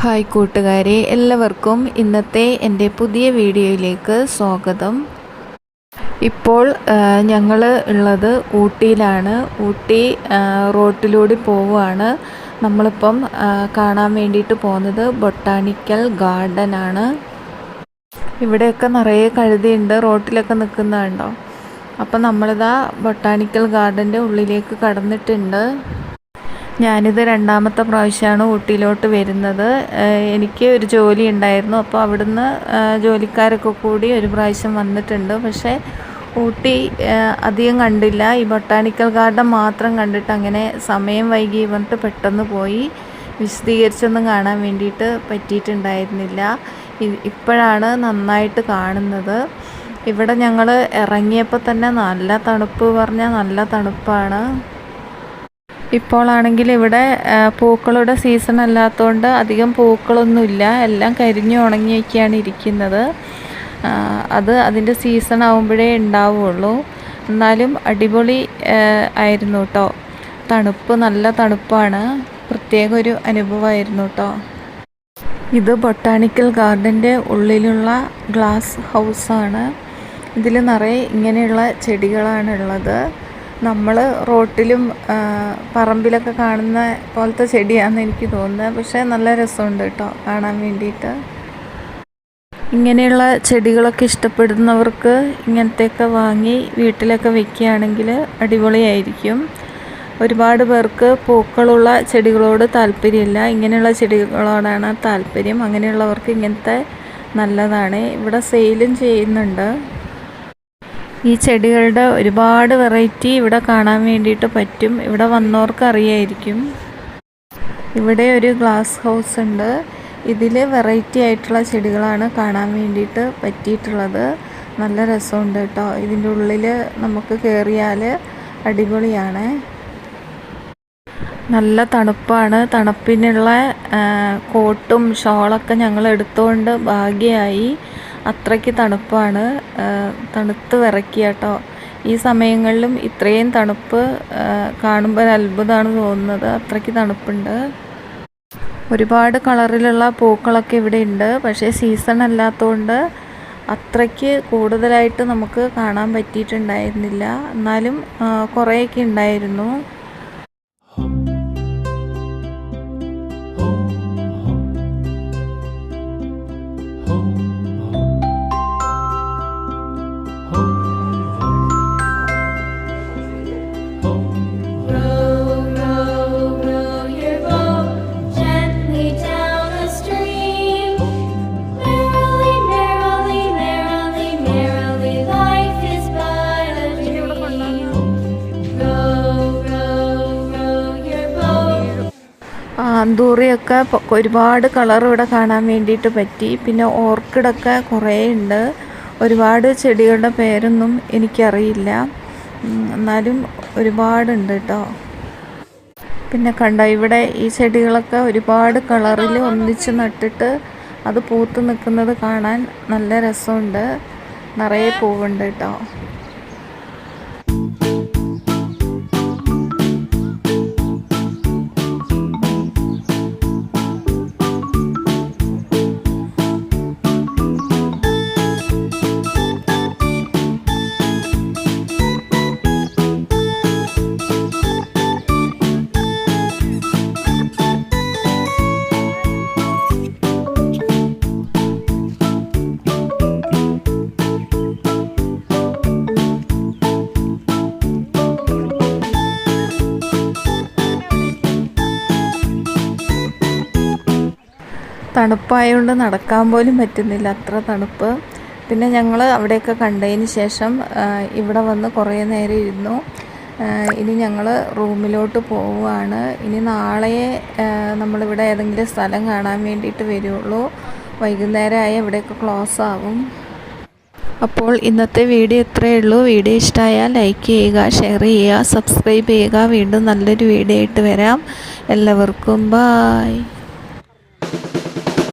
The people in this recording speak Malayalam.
ഹായ് കൂട്ടുകാരെ, എല്ലാവർക്കും ഇന്നത്തെ എൻ്റെ പുതിയ വീഡിയോയിലേക്ക് സ്വാഗതം. ഇപ്പോൾ ഞങ്ങൾ ഉള്ളത് ഊട്ടിയിലാണ്. ഊട്ടി റോട്ടിലൂടെ പോവുകയാണ്. നമ്മളിപ്പം കാണാൻ വേണ്ടിയിട്ട് പോകുന്നത് ബൊട്ടാണിക്കൽ ഗാർഡൻ ആണ്. ഇവിടെയൊക്കെ നിറയെ കഴുതയുണ്ട്, റോട്ടിലൊക്കെ നിൽക്കുന്നുണ്ടോ. അപ്പം നമ്മളിതാ ബൊട്ടാണിക്കൽ ഗാർഡൻ്റെ ഉള്ളിലേക്ക് കടന്നിട്ടുണ്ട്. ഞാനിത് രണ്ടാമത്തെ പ്രാവശ്യമാണ് ഊട്ടിയിലോട്ട് വരുന്നത്. എനിക്ക് ഒരു ജോലി ഉണ്ടായിരുന്നു, അപ്പോൾ അവിടുന്ന് ജോലിക്കാരൊക്കെ കൂടി ഒരു പ്രാവശ്യം വന്നിട്ടുണ്ട്. പക്ഷേ ഊട്ടി അധികം കണ്ടില്ല. ഈ ബൊട്ടാണിക്കൽ ഗാർഡൻ മാത്രം കണ്ടിട്ട് അങ്ങനെ സമയം വൈകി വന്നിട്ട് പെട്ടെന്ന് പോയി. വിശദീകരിച്ചൊന്നും കാണാൻ വേണ്ടിയിട്ട് പറ്റിയിട്ടുണ്ടായിരുന്നില്ല. ഇപ്പോഴാണ് നന്നായിട്ട് കാണുന്നത്. ഇവിടെ ഞങ്ങൾ ഇറങ്ങിയപ്പോൾ തന്നെ നല്ല തണുപ്പ് പറഞ്ഞാൽ നല്ല തണുപ്പാണ്. ഇപ്പോഴാണെങ്കിൽ ഇവിടെ പൂക്കളുടെ സീസൺ അല്ലാത്തതുകൊണ്ട് അധികം പൂക്കളൊന്നുമില്ല, എല്ലാം കരിഞ്ഞു ഉണങ്ങിയൊക്കെയാണ് ഇരിക്കുന്നത്. അതിൻ്റെ സീസൺ ആകുമ്പോഴേ ഉണ്ടാവുള്ളൂ. എന്നാലും അടിപൊളി ആയിരുന്നു കേട്ടോ. തണുപ്പ് നല്ല തണുപ്പാണ്, പ്രത്യേക ഒരു അനുഭവമായിരുന്നു കേട്ടോ. ഇത് ബൊട്ടാണിക്കൽ ഗാർഡൻ്റെ ഉള്ളിലുള്ള ഗ്ലാസ് ഹൗസാണ്. ഇതിൽ നിറയെ ഇങ്ങനെയുള്ള ചെടികളാണ് ഉള്ളത്. നമ്മൾ റോട്ടിലും പറമ്പിലൊക്കെ കാണുന്ന പോലത്തെ ചെടിയാണെന്ന് എനിക്ക് തോന്നുന്നത്. പക്ഷേ നല്ല രസമുണ്ട് കേട്ടോ കാണാൻ വേണ്ടിയിട്ട്. ഇങ്ങനെയുള്ള ചെടികളൊക്കെ ഇഷ്ടപ്പെടുന്നവർക്ക് ഇങ്ങനത്തെയൊക്കെ വാങ്ങി വീട്ടിലൊക്കെ വെക്കുകയാണെങ്കിൽ അടിപൊളിയായിരിക്കും. ഒരുപാട് പേർക്ക് പൂക്കളുള്ള ചെടികളോട് താല്പര്യമില്ല, ഇങ്ങനെയുള്ള ചെടികളോടാണ് താല്പര്യം. അങ്ങനെയുള്ളവർക്ക് ഇങ്ങനത്തെ നല്ലതാണ്. ഇവിടെ സെയിലും ചെയ്യുന്നുണ്ട്. ഈ ചെടികളുടെ ഒരുപാട് വെറൈറ്റി ഇവിടെ കാണാൻ വേണ്ടിയിട്ട് പറ്റും. ഇവിടെ വന്നവർക്ക് അറിയായിരിക്കും. ഇവിടെ ഒരു ഗ്ലാസ് ഹൗസ് ഉണ്ട്. ഇതിൽ വെറൈറ്റി ആയിട്ടുള്ള ചെടികളാണ് കാണാൻ വേണ്ടിയിട്ട് പറ്റിയിട്ടുള്ളത്. നല്ല രസമുണ്ട് കേട്ടോ. ഇതിൻ്റെ ഉള്ളിൽ നമുക്ക് കയറിയാൽ അടിപൊളിയാണ്. നല്ല തണുപ്പാണ്. തണുപ്പിനുള്ള കോട്ടും ഷോളൊക്കെ ഞങ്ങൾ എടുത്തുകൊണ്ട് ഭാഗ്യമായി. അത്രയ്ക്ക് തണുപ്പാണ്, തണുത്ത് വിറയ്ക്കുക കേട്ടോ. ഈ സമയങ്ങളിലും ഇത്രയും തണുപ്പ് കാണുമ്പോൾ അത്ഭുതമാണ് തോന്നുന്നത്. അത്രയ്ക്ക് തണുപ്പുണ്ട്. ഒരുപാട് കളറിലുള്ള പൂക്കളൊക്കെ ഇവിടെ ഉണ്ട്. പക്ഷേ സീസൺ അല്ലാത്തതുകൊണ്ട് അത്രയ്ക്ക് കൂടുതലായിട്ട് നമുക്ക് കാണാൻ പറ്റിയിട്ടുണ്ടായിരുന്നില്ല. എന്നാലും കുറേയൊക്കെ ഉണ്ടായിരുന്നു. ആന്തൂറിയൊക്കെ ഒരുപാട് കളർ ഇവിടെ കാണാൻ വേണ്ടിയിട്ട് പറ്റി. പിന്നെ ഓർക്കിഡൊക്കെ കുറേ ഉണ്ട്. ഒരുപാട് ചെടികളുടെ പേരൊന്നും എനിക്കറിയില്ല, എന്നാലും ഒരുപാടുണ്ട് കേട്ടോ. പിന്നെ കണ്ടോ, ഇവിടെ ഈ ചെടികളൊക്കെ ഒരുപാട് കളറിൽ ഒന്നിച്ച് നട്ടിട്ട് അത് പൂത്ത് നിൽക്കുന്നത് കാണാൻ നല്ല രസമുണ്ട്. നിറയെ പൂവുണ്ട് കേട്ടോ. തണുപ്പായതുകൊണ്ട് നടക്കാൻ പോലും പറ്റുന്നില്ല, അത്ര തണുപ്പ്. പിന്നെ ഞങ്ങൾ അവിടെയൊക്കെ കണ്ടതിന് ശേഷം ഇവിടെ വന്ന് കുറേ നേരം ഇരുന്നു. ഇനി ഞങ്ങൾ റൂമിലോട്ട് പോവുകയാണ്. ഇനി നാളെ നമ്മളിവിടെ ഏതെങ്കിലും സ്ഥലം കാണാൻ വേണ്ടിയിട്ട് വരുള്ളൂ. വൈകുന്നേരമായി ഇവിടെയൊക്കെ ക്ലോസ് ആവും. അപ്പോൾ ഇന്നത്തെ വീഡിയോ ഇത്രയേ ഉള്ളൂ. വീഡിയോ ഇഷ്ടമായാൽ ലൈക്ക് ചെയ്യുക, ഷെയർ ചെയ്യുക, സബ്സ്ക്രൈബ് ചെയ്യുക. വീണ്ടും നല്ലൊരു വീഡിയോ ആയിട്ട് വരാം. എല്ലാവർക്കും ബായ്.